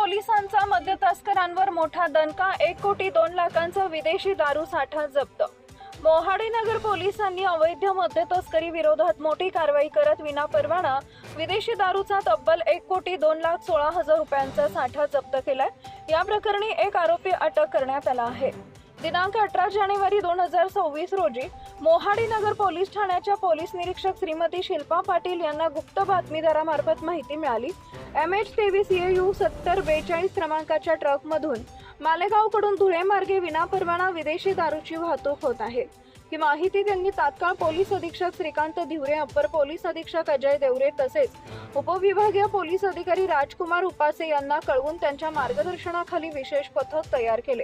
पोलिसांचा मद्य तस्करांवर मोठा दणका, 1 कोटी 2 लाखांचा विदेशी दारू साठा जप्त। मोहाडी नगर पोलिसांनी अवैध मद्य तस्करी विरोधात मोठी कारवाई करत विनापरवाना विदेशी दारूचा तब्बल 1 कोटी 2 लाख 16 हजार रुपयांचा साठा जप्त केलाय। या प्रकरणी एक आरोपी अटक करण्यात आला आहे। दिनांक 18 जानेवारी 2026 रोजी मोहाडी नगर पोलीस ठाण्याच्या पोलीस निरीक्षक श्रीमती शिल्पा पाटील यांना गुप्त बातमीदारामार्फत माहिती मिळाली। MH23AU 7042 क्रमांकाच्या ट्रकमधून मालेगावकडून धुळे मार्गे विनापरवाना विदेशी दारूची वाहतूक होत आहे। ही माहिती त्यांनी तात्काळ पोलीस अधीक्षक श्रीकांत धिवरे, अप्पर पोलीस अधीक्षक अजय देवरे तसेच उपविभागीय पोलीस अधिकारी राजकुमार उपासे यांना कळवून त्यांच्या मार्गदर्शनाखाली विशेष पथक तयार केले।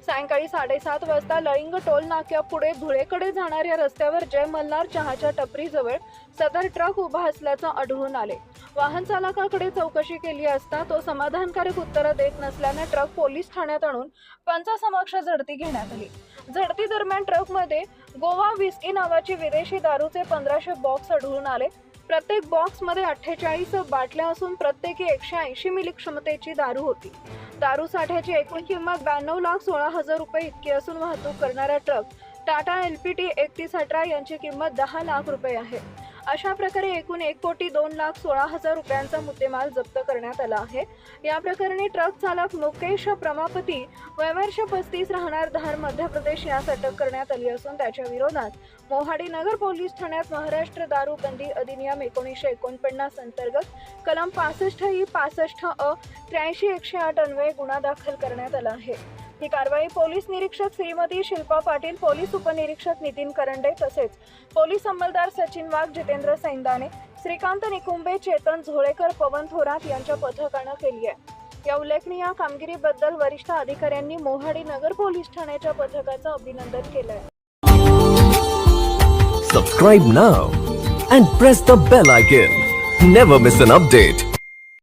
सायंकाळी 7:30 वाजता लळिंग टोल नाक्यापुढे धुळेकडे जाणाऱ्या रस्त्यावर जय मल्हार चहाच्या टपरीजवळ सदर ट्रक उभा असल्याचं आढळून आले। वाहन चालकाकडे चौकशी केली असता तो समाधानकारक उत्तर देत नसल्याने ट्रक पोलीस ठाण्यात आणून पंचासमक्ष झडती घेण्यात आली। झडती दरम्यान ट्रकमध्ये गोवा विस्की नावाची विदेशी दारूचे 1500 बॉक्स आढळून आले। प्रत्येक बॉक्समध्ये 48 बाटल्या असून प्रत्येकी 180 मिली क्षमतेची दारू होती। दारू साठ्याची एकूण किंमत 92 लाख 16 हजार रुपये इतकी असून वाहतूक करणारा ट्रक टाटा LPT 3118 यांची किंमत 10 लाख रुपये आहे। अशा प्रकारे एकूण 1 कोटी 2 लाख 16 हजार रुपयांचा मुद्देमाल जप्त करण्यात आला आहे। या प्रकरणी ट्रक चालक मुकेश प्रमापती वय वर्ष 35 राहणार धार मध्य प्रदेश यास अटक करण्यात आली असून त्याच्या विरोधात मोहाडी नगर पोलीस ठाण्यात महाराष्ट्र दारू बंदी अधिनियम 1949 अंतर्गत कलम 65 65 अ 83 108 अन्वये गुन्हा दाखल करण्यात आला आहे। ही कारवाई पोलीस निरीक्षक श्रीमती शिल्पा पाटील, पोलीस उपनिरीक्षक नितीन करंडे तसेच पोलीस अंमलदार सचिन वाघ, जितेंद्र सैंदाने, श्रीकांत निकुंबे, चेतन झोळेकर, पवन थोरात यांच्या पथकानं केली आहे। या उल्लेखनीय कामगिरीबद्दल वरिष्ठ अधिकाऱ्यांनी मोहाडी नगर पोलीस ठाण्याच्या पथकाचं अभिनंदन केलंय। Subscribe now and press the bell icon. Never miss an update.